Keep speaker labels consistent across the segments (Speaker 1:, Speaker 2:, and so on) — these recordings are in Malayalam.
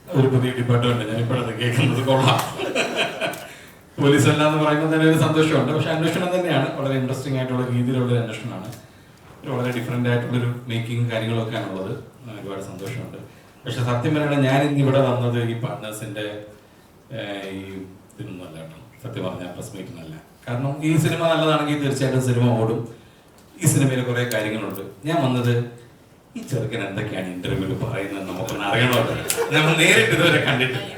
Speaker 1: ഒരു പുതിയ ഡിപ്പാർട്ട്മെന്റ് ഞാൻ ഇപ്പോഴത് കേൾക്കുന്നത് കൊള്ളാം. പോലീസ് അല്ല എന്ന് പറയുമ്പോൾ തന്നെ ഒരു സന്തോഷമുണ്ട്. പക്ഷെ അന്വേഷണം തന്നെയാണ്, വളരെ ഇൻട്രസ്റ്റിംഗ് ആയിട്ടുള്ള രീതിയിലുള്ള ഒരു അന്വേഷണമാണ്. ഒരു വളരെ ഡിഫറെന്റ് ആയിട്ടുള്ളൊരു മേക്കിംഗ് കാര്യങ്ങളൊക്കെയാണ് ഉള്ളത്. ഒരുപാട് സന്തോഷമുണ്ട്. പക്ഷെ സത്യം പറയണ ഞാൻ ഇന്ന് ഇവിടെ വന്നത് ഈ പാർട്ട്നേഴ്സിന്റെ ഈ ഇതിനൊന്നും അല്ല കേട്ടോ. സത്യം പറഞ്ഞാൽ പ്രസ് മീറ്റിനല്ല. കാരണം ഈ സിനിമ നല്ലതാണെങ്കിൽ തീർച്ചയായിട്ടും സിനിമ ഓടും. ഈ സിനിമയിൽ കുറെ കാര്യങ്ങളുണ്ട്. ഞാൻ വന്നത് ഈ ചെറുക്കൻ എന്തൊക്കെയാണ് ഇന്റർവ്യൂവിൽ പറയുന്നത് നമുക്കൊന്ന് അറിയണമല്ലോ. നമ്മൾ നേരിട്ട് ഇതുവരെ കണ്ടിട്ടില്ല.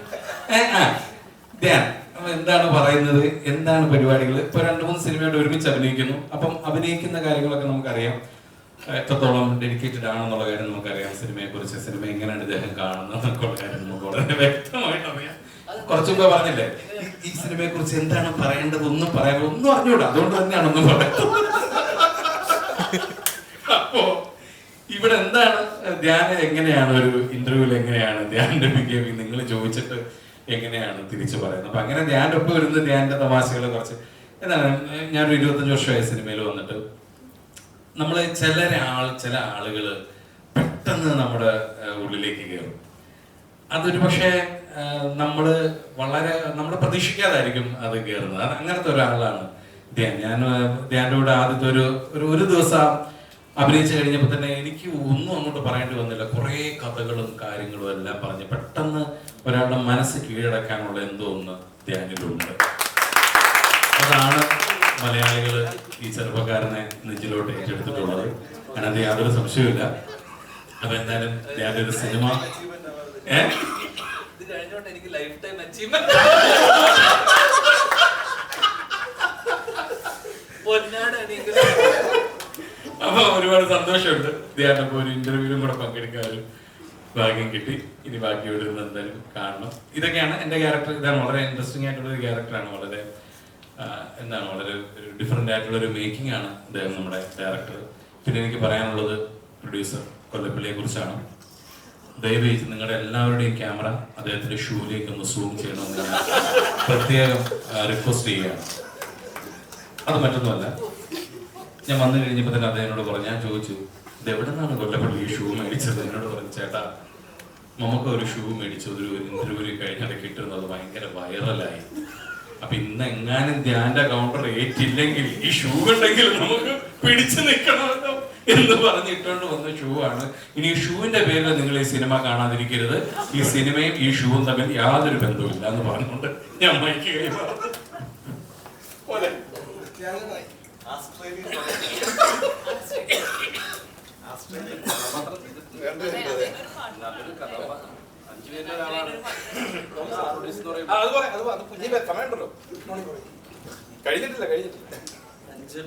Speaker 1: എന്താണ് പറയുന്നത്, എന്താണ് പരിപാടികൾ. ഇപ്പൊ 2-3 സിനിമയോട് ഒരുമിച്ച് അഭിനയിക്കുന്നു. അപ്പം അഭിനയിക്കുന്ന കാര്യങ്ങളൊക്കെ നമുക്കറിയാം. എത്രത്തോളം ഡെഡിക്കേറ്റഡ് ആണെന്നുള്ള കാര്യം നമുക്കറിയാം. സിനിമയെ കുറിച്ച്, സിനിമ എങ്ങനെയാണ് ഇദ്ദേഹം കാണുന്നത് എന്നൊക്കെയുള്ള കാര്യം നമുക്ക് വളരെ വ്യക്തമായിട്ട് അറിയാം. കുറച്ചു മുമ്പ് പറഞ്ഞില്ലേ, ഈ സിനിമയെ കുറിച്ച് എന്താണ് പറയേണ്ടത്, ഒന്നും പറയാൻ ഒന്നും അറിഞ്ഞൂടാ. അതുകൊണ്ട് തന്നെയാണ് ഒന്നും പറയുന്നത്. അപ്പോ ഇവിടെ എന്താണ് ധ്യാൻ എങ്ങനെയാണ് ഒരു ഇന്റർവ്യൂവിൽ എങ്ങനെയാണ് ധ്യാന്റെ ബിഹേവിയർ നിങ്ങൾ ചോദിച്ചിട്ട് എങ്ങനെയാണ് തിരിച്ചു പറയുന്നത്. അപ്പൊ അങ്ങനെ ധ്യാന്റെ ഒപ്പം വരുന്നത് ധ്യാന്റെ തമാശകൾ കുറച്ച് എന്താണ്. ഞാനൊരു 25 വർഷമായ സിനിമയിൽ വന്നിട്ട് നമ്മള് ചില ആളുകൾ പെട്ടെന്ന് നമ്മുടെ ഉള്ളിലേക്ക് കയറും. അതൊരു പക്ഷേ നമ്മൾ പ്രതീക്ഷിക്കാതായിരിക്കും അത് കയറുന്നത്. അത് അങ്ങനത്തെ ഒരാളാണ് ധ്യാൻ. ഞാൻ ധ്യാന്റെ കൂടെ ആദ്യത്തെ ഒരു ദിവസം അഭിനയിച്ചു കഴിഞ്ഞപ്പോൾ തന്നെ എനിക്ക് ഒന്നും അങ്ങോട്ട് പറയേണ്ടി വന്നില്ല. കുറേ കഥകളും കാര്യങ്ങളും എല്ലാം പറഞ്ഞ് പെട്ടെന്ന് ഒരാളുടെ മനസ്സ് കീഴടക്കാനുള്ള എന്തോ ഒന്ന് ധ്യാനിലുണ്ട്. അതാണ് മലയാളികൾ ഈ ചെറുപ്പക്കാരനെ നെഞ്ചിലോട്ട് ഏറ്റെടുത്തിട്ടുള്ളത്. അതിനകത്ത് യാതൊരു സംശയമില്ല. അപ്പൊ എന്തായാലും ധ്യാന്റെ ഒരു സിനിമ അപ്പൊ ഒരുപാട് സന്തോഷമുണ്ട്. ധ്യാനപ്പോ ഒരു ഇന്റർവ്യൂവിലും കൂടെ പങ്കെടുക്കാൻ ഭാഗ്യം കിട്ടി. ഇനി ബാക്കി ഇവിടെ നിന്ന് എന്തായാലും കാണണം. ഇതൊക്കെയാണ് എന്റെ ക്യാരക്ടർ. ഇതാണ് വളരെ ഇൻട്രസ്റ്റിംഗ് ആയിട്ടുള്ള ഒരു ക്യാരക്ടറാണ്. വളരെ വളരെ ഡിഫറെന്റ് ആയിട്ടുള്ള ഒരു മേക്കിംഗ് ആണ് അദ്ദേഹം നമ്മുടെ ഡയറക്ടർ. പിന്നെ എനിക്ക് പറയാനുള്ളത് പ്രൊഡ്യൂസർ കൊല്ലപ്പള്ളിയെ കുറിച്ചാണ്. ദയവേച്ച് നിങ്ങളുടെ എല്ലാവരുടെയും ക്യാമറ അദ്ദേഹത്തിന്റെ ഷൂയിലേക്ക് ഒന്ന് സൂം ചെയ്യണമെന്ന് ഞാൻ പ്രത്യേകം റിക്വസ്റ്റ് ചെയ്യുകയാണ്. അത് മറ്റൊന്നുമല്ല, ഞാൻ വന്നു കഴിഞ്ഞപ്പോൾ തന്നെ അദ്ദേഹനോട് പറഞ്ഞു, ഞാൻ ചോദിച്ചു ഇത് എവിടെ നിന്നാണ് കൊല്ലപ്പള്ളി ഈ ഷൂ മേടിച്ചത്. എന്നോട് പറഞ്ഞു, ചേട്ടാ നമുക്ക് ഒരു ഷൂ മേടിച്ചു ഒരു ഇന്റർവ്യൂ കഴിഞ്ഞിട്ട് കിട്ടുന്നത് ഭയങ്കര വൈറലായി. അപ്പൊ ഇന്ന് എങ്ങാനും ധ്യാന്റെ കൗണ്ടർ ഏറ്റില്ലെങ്കിൽ ഈ ഷൂ ഉണ്ടെങ്കിൽ നമുക്ക് പിടിച്ചു നിൽക്കണമല്ലോ എന്ന് പറഞ്ഞിട്ടുകൊണ്ട് വന്ന ഷൂ ആണ്. ഇനി ഈ ഷൂവിന്റെ പേരിൽ നിങ്ങൾ ഈ സിനിമ കാണാതിരിക്കരുത്. ഈ സിനിമയും ഈ ഷൂവും തമ്മിൽ യാതൊരു ബന്ധവുമില്ല എന്ന് പറഞ്ഞുകൊണ്ട് ഞാൻ മൈക്ക് കൈമാറുന്നു.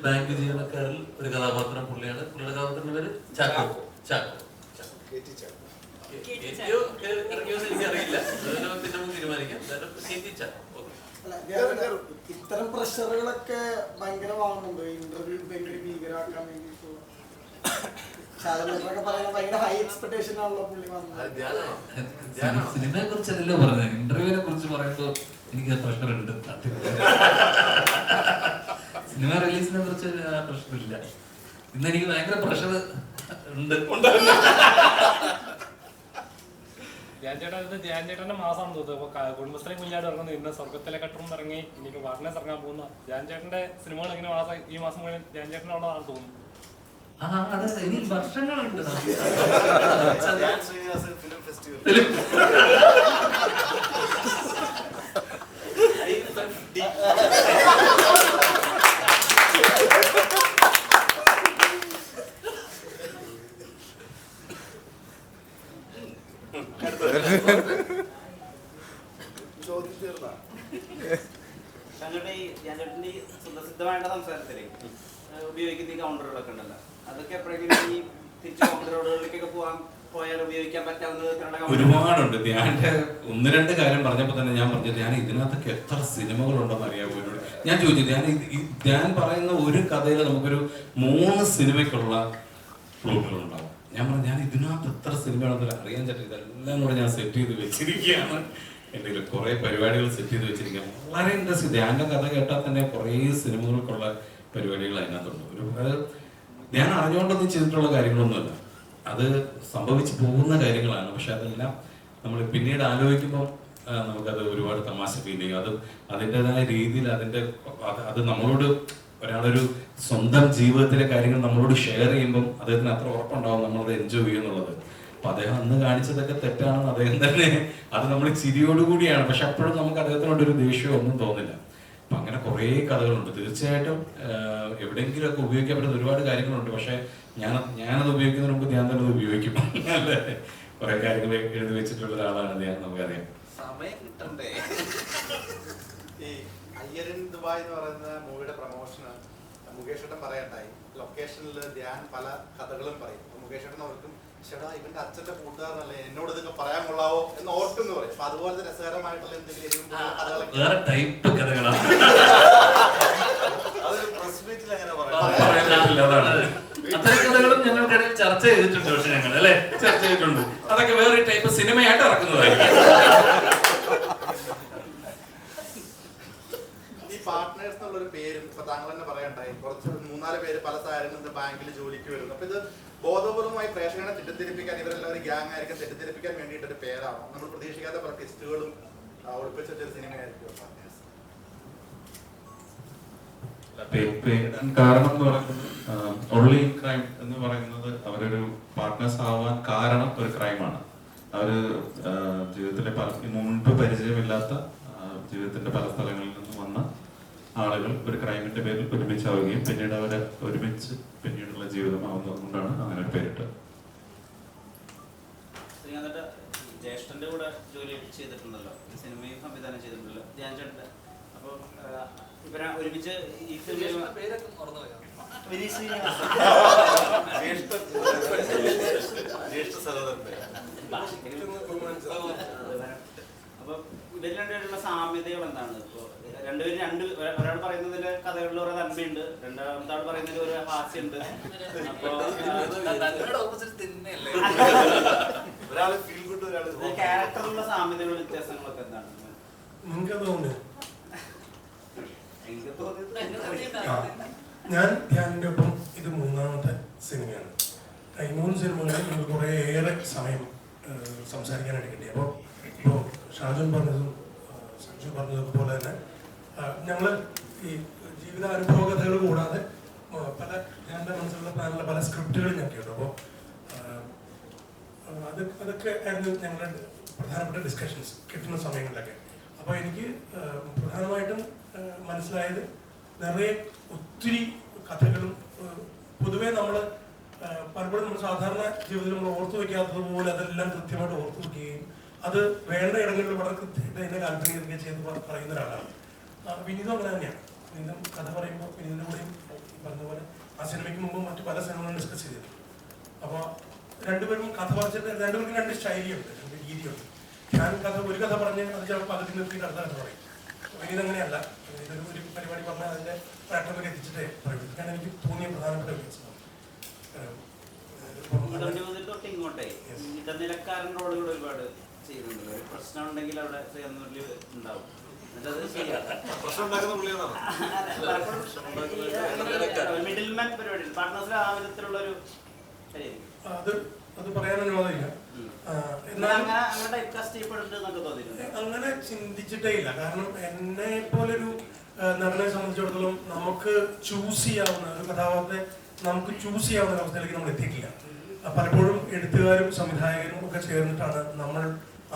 Speaker 2: ബാങ്ക് ജീവനക്കാരിൽ ഒരു കഥാപാത്രം പുള്ളിയാണ്. പുള്ളിയുടെ കഥാപാത്രത്തിന്റെ പേര് ചാക്കോ. എനിക്കറിയില്ല, തീരുമാനിക്കാം.
Speaker 3: ഇത്തരം പ്രഷറുകളൊക്കെ ഭയങ്കരമാകുന്നുണ്ട്. ഇന്റർവ്യൂ ഭയങ്കര ഭീകരമാക്കാൻ വേണ്ടിട്ട്
Speaker 2: സിനിമയെ കുറിച്ചല്ലോ പറഞ്ഞത്. ഇന്റർവ്യൂവിനെ കുറിച്ച് പറയുമ്പോ എനിക്ക് പ്രഷറുണ്ട്. സിനിമ റിലീസിനെ കുറിച്ച് പ്രഷറില്ല. ഇന്ന് എനിക്ക് ഭയങ്കര പ്രഷർ ഉണ്ട്.
Speaker 4: ധ്യാൻ ചേട്ടന്റെ മാസമാണ് തോന്നുന്നത്. അപ്പൊ കുടുംബശ്രീ കുഞ്ഞാട് ഇറങ്ങുന്നു, ഇന്ന് സ്വർഗത്തിലെ കട്ടറും ഇറങ്ങി, എനിക്ക് വാർണേഴ്സ് ഇറങ്ങാൻ പോകുന്ന ധ്യാൻ ചേട്ടന്റെ സിനിമകൾ ഇങ്ങനെ ഈ മാസം മുഴുവൻ ധ്യാൻ ചേട്ടനുള്ളതാണ് തോന്നുന്നു.
Speaker 2: അതെ, ഇനി വർഷങ്ങളുണ്ട്.
Speaker 5: സുപ്രസിദ്ധമായിട്ട് സംസാരത്തില് ഉപയോഗിക്കുന്ന ഈ കൗണ്ടറുകളൊക്കെ ഉണ്ടല്ലോ, അതൊക്കെ എപ്പോഴെങ്കിലും ഈ തിരിച്ചു കൗണ്ടറുകളിലേക്കൊക്കെ പോയാൽ ഉപയോഗിക്കാൻ പറ്റാവുന്ന
Speaker 1: ഒരുപാടുണ്ട്. ധ്യാന്റെ 1-2 കാര്യം പറഞ്ഞപ്പോ തന്നെ ഞാൻ പറഞ്ഞു, ധ്യാൻ ഇതിനകത്തൊക്കെ എത്ര സിനിമകളുണ്ടെന്ന് അറിയാമോ എന്നോട് ഞാൻ ചോദിച്ചു. ധ്യാൻ പറയുന്ന ഒരു കഥയിൽ നമുക്കൊരു 3 സിനിമയ്ക്കുള്ള പ്ലോട്ടുകളുണ്ടാവും. ഞാൻ പറഞ്ഞു, ഞാൻ ഇതിനകത്ത് എത്ര സിനിമയാണെന്ന് അറിയാൻ ചേട്ടാ. ഇതെല്ലാം കൂടെ ഞാൻ സെറ്റ് ചെയ്ത് വെച്ചിരിക്കുകയാണ്. എൻ്റെ കുറെ പരിപാടികൾ സെറ്റ് ചെയ്ത് വെച്ചിരിക്കുകയാണ്. വളരെ ഇൻട്രസ്റ്റ്. ധ്യാന്റെ കഥ കേട്ടാൽ തന്നെ കുറേ സിനിമകൾക്കുള്ള പരിപാടികൾ അതിനകത്തുണ്ട്. അത് ധ്യാൻ അറിഞ്ഞുകൊണ്ടൊന്നും ചെയ്തിട്ടുള്ള കാര്യങ്ങളൊന്നുമല്ല, അത് സംഭവിച്ചു പോകുന്ന കാര്യങ്ങളാണ്. പക്ഷെ അതെല്ലാം നമ്മൾ പിന്നീട് ആലോചിക്കുമ്പോൾ നമുക്കത് ഒരുപാട് തമാശ ഫീൽ ചെയ്യും. അത് അതിൻ്റെതായ രീതിയിൽ അത് നമ്മളോട് ഒരാളൊരു സ്വന്തം ജീവിതത്തിലെ കാര്യങ്ങൾ നമ്മളോട് ഷെയർ ചെയ്യുമ്പം അദ്ദേഹത്തിന് അത്ര ഉറപ്പുണ്ടാവും നമ്മളത് എൻജോയ് ചെയ്യുന്നുള്ളത്. അപ്പൊ അദ്ദേഹം അന്ന് കാണിച്ചതൊക്കെ തെറ്റാണെന്ന് അദ്ദേഹം തന്നെ അത് നമ്മൾ ചിരിയോടുകൂടിയാണ്. പക്ഷെ അപ്പോഴും നമുക്ക് അദ്ദേഹത്തിനോടൊരു ദേഷ്യമോ ഒന്നും തോന്നില്ല. അപ്പൊ അങ്ങനെ കുറേ കഥകളുണ്ട്. തീർച്ചയായിട്ടും എവിടെയെങ്കിലുമൊക്കെ ഉപയോഗിക്കാൻ പറ്റുന്ന ഒരുപാട് കാര്യങ്ങളുണ്ട്. പക്ഷെ ഞാനത് ഉപയോഗിക്കുന്നതിന് മുമ്പ് ഞാൻ തന്നെ അത് ഉപയോഗിക്കും. അല്ലേ, കുറെ കാര്യങ്ങൾ എഴുതി വെച്ചിട്ടുള്ള ഒരാളാണ് ഞാൻ, നമുക്കറിയാം.
Speaker 2: സമയം കിട്ടണ്ടേ?
Speaker 6: ഈ അയ്യരൻ ദുബായ് എന്ന് പറയുന്ന മൂവിയുടെ പ്രൊമോഷന് മുകേഷ് ഏട്ടൻ പറയണ്ടായി. ലൊക്കേഷനിൽ ധ്യാൻ പല കഥകളും പറയും. മുകേഷ് ഏട്ടൻ ഓർക്കും, ചേട്ടാ ഇവന്റെ അച്ഛന്റെ കൂട്ടുകാരനല്ലേ, എന്നോട് ഇതൊക്കെ പറയാൻ കൊള്ളാവോ എന്ന് ഓർത്തെന്ന് പറയും. അപ്പൊ അതുപോലത്തെ രസകരമായിട്ടുള്ള എന്തെങ്കിലും കഥകളൊക്കെ
Speaker 2: വേറെ ടൈപ്പ് കഥകളാണ്.
Speaker 6: അതൊരു പ്രസ് മീറ്റിൽ അങ്ങനെ
Speaker 2: അത്തരം കഥകളും ഞങ്ങൾക്കിടയിൽ ചർച്ച ചെയ്തിട്ടുണ്ട്. പക്ഷെ ഞങ്ങൾ അല്ലെ
Speaker 1: ചർച്ച ചെയ്തിട്ടുണ്ട്. അതൊക്കെ വേറെ ടൈപ്പ് സിനിമയായിട്ട് ഇറക്കുന്നതായിരിക്കും.
Speaker 6: പാർട്ട്നേഴ്സ് എന്നുള്ളൊരു പേരും ഇപ്പൊ താങ്കൾ തന്നെ പറയണ്ടായി. കുറച്ച് 3-4 പേര് പല സാഹചര്യങ്ങളിൽ ബാങ്കിൽ ജോലിക്ക് വരുന്നു. അപ്പൊ ഇത് ബോധപൂർവമായി പ്രേക്ഷകനെ തെറ്റിദ്ധരിപ്പിക്കാൻ, ഇവരെല്ലാവരും ഗ്യാങ് ആയിരിക്കും, തെറ്റിദ്ധരിപ്പിക്കാൻ വേണ്ടിയിട്ടൊരു പേരാണോ? നമ്മൾ പ്രതീക്ഷിക്കാത്ത പല ടെസ്റ്റുകളും ഒളിപ്പിച്ചൊരു സിനിമയായിരിക്കും പാർട്ട്നേഴ്സ്.
Speaker 7: കാരണം എന്ന് പറയുന്നത് ഓൺലി ക്രൈം എന്ന് പറയുന്നത് അവരൊരു പാർട്ട്നേഴ്സ് ആവാൻ കാരണം ഒരു ക്രൈമാണ്. അവര് ജീവിതത്തിലെ മുൻപ് പരിചയമില്ലാത്ത ജീവിതത്തിന്റെ പല സ്ഥലങ്ങളിൽ നിന്നും വന്ന ആളുകൾ ഒരു ക്രൈമിന്റെ പേരിൽ ഒരുമിച്ചാവുകയും പിന്നീട് അവരെ ഒരുമിച്ച് പിന്നീടുള്ള ജീവിതമാവുന്നത് കൊണ്ടാണ് അങ്ങനെ ഒരു പേരിട്ടത്.
Speaker 5: ജ്യേഷ്ഠന്റെ കൂടെ ജോലി ചെയ്തിട്ടുണ്ടല്ലോ, സിനിമയും സംവിധാനം ചെയ്തിട്ടുണ്ടല്ലോ ധ്യാൻ ചേട്ടന്റെ. അപ്പൊ ഇവരെ ഒരുമിച്ച് ഈ സിനിമ
Speaker 2: പേരൊക്കെ മറന്നുപോയോ?
Speaker 5: അപ്പൊ ഇവർ രണ്ടുപേരുള്ള സാമ്യതകൾ എന്താണ്? ഇപ്പൊ ഒരാൾ പറയുന്നതില് കഥകളിൽ ഒരു നന്മയുണ്ട്, രണ്ടാമത്തെ ആൾ പറയുന്നതിൽ ഒരു ഹാസ്യമുണ്ട്. അപ്പൊ ക്യാരക്ടറിലുള്ള സാമ്യതകളും വ്യത്യാസങ്ങളൊക്കെ എന്താണ്
Speaker 8: നിങ്ങൾക്ക് തോന്നുന്നത്?
Speaker 5: എനിക്ക് തോന്നിയത്
Speaker 8: ഞാൻ ധ്യാനിന്റെ ഒപ്പം ഇത് 3ാമത്തെ സിനിമയാണ്. ഈ 3 സിനിമകളിൽ നിങ്ങൾ കുറേയേറെ സമയം സംസാരിക്കാനായിട്ട് കിട്ടി. അപ്പോൾ ഇപ്പോൾ ഷാജുൻ പറഞ്ഞതും സഞ്ജു പറഞ്ഞതൊക്കെ പോലെ തന്നെ ഞങ്ങൾ ഈ ജീവിതാനുഭവ കഥകൾ കൂടാതെ പല ധ്യാന്റെ മനസ്സിലുള്ള പ്ലാനുള്ള പല സ്ക്രിപ്റ്റുകൾ ഞാൻ കേട്ടു. അപ്പോൾ അതൊക്കെ ആയിരുന്നു ഞങ്ങളുടെ പ്രധാനപ്പെട്ട ഡിസ്കഷൻസ് കിട്ടുന്ന സമയങ്ങളിലൊക്കെ. അപ്പോൾ എനിക്ക് പ്രധാനമായിട്ടും മനസ്സിലായത് നിറയെ ഒത്തിരി കഥകളും പൊതുവേ നമ്മൾ പലപ്പോഴും നമ്മൾ സാധാരണ ജീവിതത്തിൽ നമ്മൾ ഓർത്തു വയ്ക്കാത്തതുപോലെ അതെല്ലാം കൃത്യമായിട്ട് ഓർത്തു വയ്ക്കുകയും അത് വേണ്ട ഇടങ്ങളിൽ വളരെ കൃത്യമായിട്ട് അതിനെ കാൽപ്പനിക ചെയ്ത് പറയുന്ന ഒരാളാണ്. വിനീതം അങ്ങനെ തന്നെയാണ്. വിനീതം കഥ പറയുമ്പോൾ വിനീതിൻ്റെ കൂടെയും പറഞ്ഞ പോലെ ആ സിനിമയ്ക്ക് മുമ്പ് മറ്റു പല സിനിമകളും ഡിസ്കസ് ചെയ്തിട്ടുണ്ട്. അപ്പോൾ രണ്ടുപേരും കഥ പറഞ്ഞിട്ട് രണ്ടുപേർക്കും 2 ശൈലിയുണ്ട്, 2 രീതിയുണ്ട്. ഞാൻ ഒരു കഥ പറഞ്ഞ് അത് ചിലപ്പോൾ പകുതി നിർത്തിയിട്ട് അടുത്ത കഥ പറയും. വിനീത് അങ്ങനെയല്ല. ഒരു പരിപാടി പറഞ്ഞാൽ അതിൻ്റെ പാറ്റേണിലേക്ക് എത്തിച്ചിട്ടേ പറയും. ഇതാണ് എനിക്ക് തോന്നിയ പ്രധാനപ്പെട്ട വ്യത്യാസം.
Speaker 5: ഇങ്ങോട്ടേ ഇടനിലക്കാരൻ റോളുകൾ ഒരുപാട് ചെയ്യുന്നുണ്ടല്ലോ. ഒരു പ്രശ്നം ഉണ്ടെങ്കിൽ അവിടെ ഉണ്ടാവും. മിഡിൽമാൻ പരിപാടി പാർട്ട്നേഴ്സിൽ ആ വിധത്തിലുള്ള ഒരു
Speaker 8: അത് പറയാനൊന്നുമില്ല. അങ്ങനെ ചിന്തിച്ചിട്ടേ ഇല്ല. കാരണം എന്നെ പോലൊരു നടനെ സംബന്ധിച്ചിടത്തോളം നമുക്ക് ചൂസ് ചെയ്യാവുന്ന ഒരു കഥാപാത്രത്തെ നമുക്ക് ചൂസ് ചെയ്യാവുന്ന ഒരു അവസ്ഥയിലേക്ക് നമ്മൾ എത്തിയിട്ടില്ല. പലപ്പോഴും എഴുത്തുകാരും സംവിധായകരും ഒക്കെ ചേർന്നിട്ടാണ് നമ്മൾ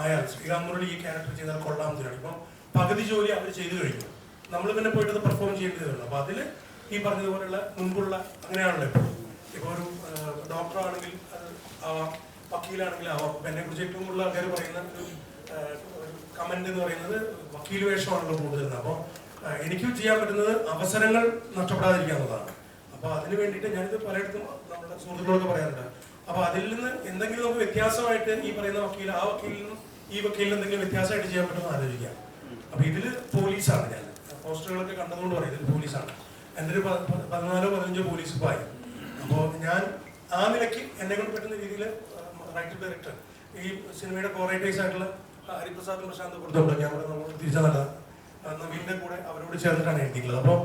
Speaker 8: ആയാൽ ശ്രീകാന്ത് ഈ ക്യാരക്ടർ ചെയ്താൽ കൊള്ളാമെന്നാണ്. ഇപ്പം പകുതി ജോലി അവർ ചെയ്തു കഴിഞ്ഞു, നമ്മൾ പിന്നെ പോയിട്ട് പെർഫോം ചെയ്യേണ്ടതുള്ളൂ. അപ്പൊ അതിൽ ഈ പറഞ്ഞതുപോലെയുള്ള മുൻപുള്ള അങ്ങനെയാണല്ലോ ഇപ്പോൾ ഒരു ഡോക്ടറാണെങ്കിൽ അത് ആവാം, വക്കീലാണെങ്കിൽ ആവാം. എന്നെ കുറിച്ച് ഏറ്റവും കൂടുതൽ ആൾക്കാർ പറയുന്ന ഒരു കമന്റ് എന്ന് പറയുന്നത് വക്കീൽ വേഷമാണല്ലോ കൂടുതൽ. അപ്പോൾ എനിക്ക് ചെയ്യാൻ പറ്റുന്നത് അവസരങ്ങൾ നഷ്ടപ്പെടാതിരിക്കാവുന്നതാണ്. അപ്പോൾ അതിന് വേണ്ടിയിട്ട് ഞാനിത് പലയിടത്തും നമ്മുടെ സുഹൃത്തുക്കളൊക്കെ പറയാറുണ്ട്. അപ്പോൾ അതിൽ നിന്ന് എന്തെങ്കിലും നമുക്ക് വ്യത്യാസമായിട്ട് ഈ പറയുന്ന വക്കീൽ ആ വക്കീലിൽ നിന്നും ഈ വക്കീലിന് എന്തെങ്കിലും വ്യത്യാസമായിട്ട് ചെയ്യാൻ പറ്റുമെന്ന് ആലോചിക്കാം. അപ്പോൾ ഇതിൽ പോലീസാണ്. ഞാൻ പോസ്റ്ററുകളൊക്കെ കണ്ടതുകൊണ്ട് പറയും ഇതിൽ പോലീസാണ്. എൻ്റെ ഒരു 14-15 പോലീസ് ഇപ്പോൾ ആയി. അപ്പോൾ ഞാൻ ആ നിലയ്ക്ക് എന്നെ കൊണ്ട് പറ്റുന്ന രീതിയിൽ റൈറ്റർ ഡയറക്ടർ ഈ സിനിമയുടെ കോറൈറ്റേഴ്സ് ആയിട്ടുള്ള ഹരിപ്രസാദും പ്രശാന്ത് കൊടുത്തുണ്ട്. ഞാൻ നമ്മൾ തിരിച്ചതല്ല നവീൻ്റെ കൂടെ അവരോട് ചേർന്നിട്ടാണ് എഴുതിയിട്ടുള്ളത്. അപ്പോൾ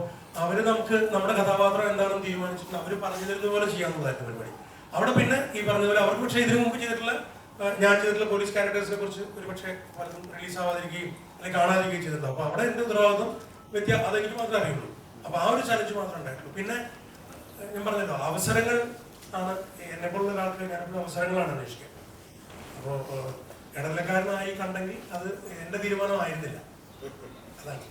Speaker 8: അവർ നമുക്ക് നമ്മുടെ കഥാപാത്രം എന്താണെന്ന് തീരുമാനിച്ചിട്ട് അവർ പറഞ്ഞു തരുന്നത് പോലെ ചെയ്യാവുന്നതായിരുന്നു പരിപാടി. അവിടെ പിന്നെ ഈ പറഞ്ഞതുപോലെ അവർക്ക് പക്ഷേ ഇതിനു മുമ്പ് ചെയ്തിട്ടുള്ള ഞാൻ ചെയ്തിട്ടുള്ള പോലീസ് ക്യാരക്ടേഴ്സിനെ കുറിച്ച് ഒരുപക്ഷെ പലതും റിലീസ് ആവാതിരിക്കുകയും അല്ലെങ്കിൽ കാണാതിരിക്കുകയും ചെയ്തിട്ടുണ്ടാവും. അപ്പൊ അവിടെ എന്റെ ഉത്തരവാദിത്വം അതെനിക്ക് മാത്രമേ അറിയുള്ളൂ. അപ്പൊ ആ ഒരു ചലഞ്ച് മാത്രമേ ഉണ്ടായിട്ടുള്ളൂ. പിന്നെ ഞാൻ പറഞ്ഞല്ലോ, അവസരങ്ങൾ ആണ് എന്നെപ്പോലുള്ള ഒരാൾക്ക് ഞാനെപ്പോഴും അവസരങ്ങളാണ് അന്വേഷിക്കുക. അപ്പോൾ ഇടനിലക്കാരനായി കണ്ടെങ്കിൽ അത് എന്റെ തീരുമാനമായിരുന്നില്ല. അതാണ്.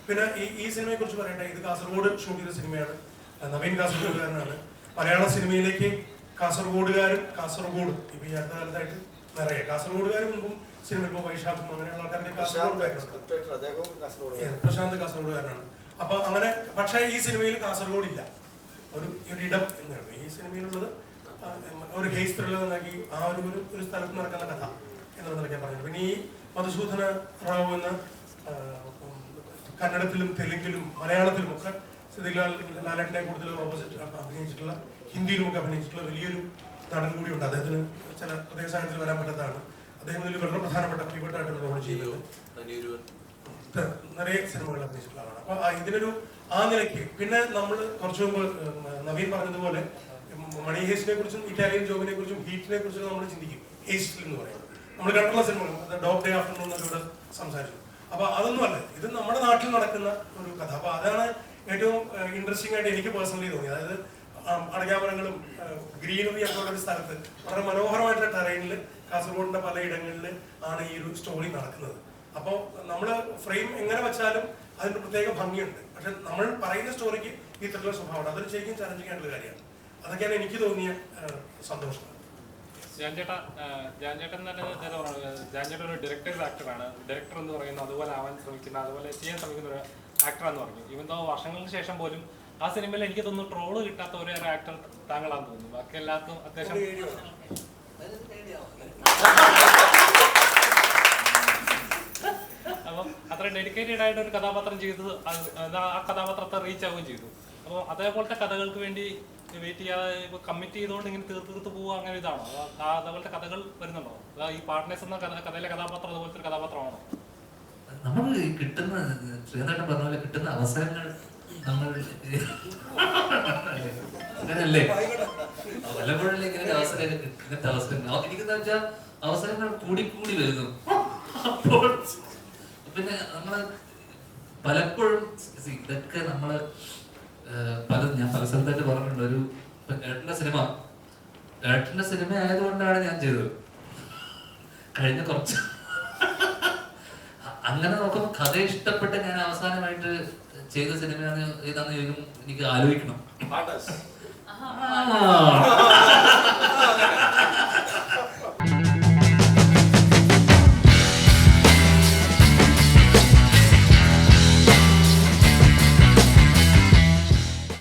Speaker 8: പിന്നെ ഈ സിനിമയെ കുറിച്ച് പറയട്ടെ, ഇത് കാസർഗോഡ് ഷൂട്ട് ചെയ്ത സിനിമയാണ്. നവീൻ കാസർഗോഡുകാരനാണ്. മലയാള സിനിമയിലേക്ക് കാസർഗോഡുകാരും കാസർഗോഡും ഇപ്പൊ ഈ അടുത്ത കാലത്തായിട്ട് നിറയെ കാസർഗോഡുകാരും മുമ്പും സിനിമ, ഇപ്പോൾ വൈശാഖും അങ്ങനെയുള്ള ആൾക്കാരുടെ പ്രശാന്ത് കാസർഗോഡുകാരനാണ്. അപ്പൊ അങ്ങനെ, പക്ഷേ ഈ സിനിമയിൽ കാസർഗോഡ് ഇല്ല, ഒരു ഇടം എന്നാണ് ഈ സിനിമയിലുള്ളത്. ഒരു ഹേസ് ത്രില്ലർ എന്നാക്കി ആ ഒരു സ്ഥലത്ത് നടക്കുന്ന കഥ എന്നുള്ള നിലയ്ക്കാൻ പറഞ്ഞത്. പിന്നെ ഈ മധുസൂദന റാവു എന്ന കന്നഡത്തിലും തെലുങ്കിലും മലയാളത്തിലും ഒക്കെ ലാലേട്ടനെ കൂടുതൽ ഓപ്പോസിറ്റ് അഭിനയിച്ചിട്ടുള്ള, ഹിന്ദിയിലുമൊക്കെ അഭിനയിച്ചിട്ടുള്ള വലിയൊരു നടൻ കൂടിയുണ്ട്. അദ്ദേഹത്തിന് ചില പ്രത്യേക സാഹചര്യത്തിൽ വരാൻ പറ്റാത്തതാണ്. അദ്ദേഹം ഇതിൽ വളരെ പ്രധാനപ്പെട്ട പ്രിയപ്പെട്ടായിട്ടുള്ള റോൾ ചെയ്യുന്നത്. നിറയെ സിനിമകൾ അഭിനയിച്ചിട്ടുള്ള ആളാണ്. അപ്പൊ ഇതിനൊരു ആ നിലയ്ക്ക് പിന്നെ നമ്മൾ കുറച്ചു മുമ്പ് നവീൻ പറഞ്ഞതുപോലെ മണി ഹേസ്റ്റിനെ കുറിച്ചും ഇറ്റാലിയൻ ജോബിനെ കുറിച്ചും ഹീറ്റിനെ കുറിച്ചും നമ്മൾ ചിന്തിക്കും. ഹേസ്റ്റിൽ എന്ന് പറയുന്നത് നമ്മൾ കണ്ടുള്ള സിനിമകൾ, ഡോഗ് ഡേ ആഫ്റ്റർനൂൺ എന്നൊക്കെ സംസാരിച്ചു. അപ്പൊ അതൊന്നും അല്ല, ഇത് നമ്മുടെ നാട്ടിൽ നടക്കുന്ന ഒരു കഥ. അപ്പൊ അതാണ് ഏറ്റവും ഇൻട്രസ്റ്റിംഗ് ആയിട്ട് എനിക്ക് പേഴ്സണലി തോന്നി. അതായത് അടയ്ക്കാമരങ്ങളും ഗ്രീനറി ഒക്കെ ഉള്ള ഒരു സ്ഥലത്ത് വളരെ മനോഹരമായിട്ടുള്ള ടെറൈനിൽ കാസർഗോഡിന്റെ പലയിടങ്ങളിൽ ആണ് ഈ ഒരു സ്റ്റോറി നടക്കുന്നത്. അപ്പോൾ നമ്മൾ ഫ്രെയിം എങ്ങനെ വെച്ചാലും അതിന് പ്രത്യേക ഭംഗിയുണ്ട്. പക്ഷെ നമ്മൾ പറയുന്ന സ്റ്റോറിക്ക് ഈ ത്രില്ലർ സ്വഭാവമാണ്. അതൊരു ശരിക്കും ചലഞ്ചിങ് ആയിട്ടുള്ള കാര്യമാണ്. അതൊക്കെയാണ് എനിക്ക് തോന്നിയ സന്തോഷം.
Speaker 4: ജാൻ ചേട്ടൻ ഒരു ഡയറക്ടേഴ്സ് ആക്ടറാണ്. ഡയറക്ടർ എന്ന് പറയുന്നത് അതുപോലെ ആവാൻ ശ്രമിക്കുന്ന, അതുപോലെ ചെയ്യാൻ ശ്രമിക്കുന്ന ഒരു ആക്ടറാന്ന് പറഞ്ഞു. ഇവൻ തോ വർഷങ്ങൾക്ക് ശേഷം പോലും ആ സിനിമയിൽ എനിക്ക് തോന്നുന്നു ട്രോള് കിട്ടാത്ത ഒരു ആക്ടർ താങ്കളാന്ന് തോന്നുന്നു. ബാക്കി എല്ലാവർക്കും അത്യാവശ്യം അപ്പം അത്ര ഡെഡിക്കേറ്റഡ് ആയിട്ട് ഒരു കഥാപാത്രം ചെയ്തത്, ആ കഥാപാത്രത്തെ റീച്ച് ആവുകയും ചെയ്തു. അപ്പോൾ അതേപോലത്തെ കഥകൾക്ക് വേണ്ടി വെയിറ്റ് ചെയ്യാതെ കമ്മിറ്റ് ചെയ്തുകൊണ്ട് ഇങ്ങനെ തീർത്ത് പോവുക, അങ്ങനെ ഇതാണോ? അതേപോലത്തെ കഥകൾ വരുന്നുണ്ടോ? ഈ പാർട്ട്നേഴ്സ് എന്ന കഥയിലെ കഥാപാത്രം അതുപോലത്തെ ഒരു കഥാപാത്രമാണോ?
Speaker 2: നമ്മൾ കിട്ടുന്ന, ശ്രീനാഥൻ പറഞ്ഞ പോലെ കിട്ടുന്ന അവസരങ്ങൾ നമ്മൾ അങ്ങനല്ലേ, വല്ലപ്പോഴല്ലേ ഇങ്ങനെ അവസരങ്ങൾ, ഇങ്ങനത്തെ അവസരങ്ങൾ എനിക്കെന്താ വെച്ചാൽ അവസരങ്ങൾ കൂടി വരുന്നു. അപ്പോൾ പിന്നെ നമ്മള് പലപ്പോഴും ഇതൊക്കെ നമ്മള് ഞാൻ പല സ്ഥലത്തായിട്ട് പറഞ്ഞിട്ടുണ്ട്. ഒരു ഏട്ടന്റെ സിനിമ ആയതുകൊണ്ടാണ് ഞാൻ ചെയ്തത്. കഴിഞ്ഞ കുറച്ച് അങ്ങനെ നോക്കുമ്പോൾ കഥ ഇഷ്ടപ്പെട്ട് ഞാൻ അവസാനമായിട്ട് ചെയ്ത സിനിമ ഏതാന്ന് ചോദിക്കും, എനിക്ക് ആലോചിക്കണം.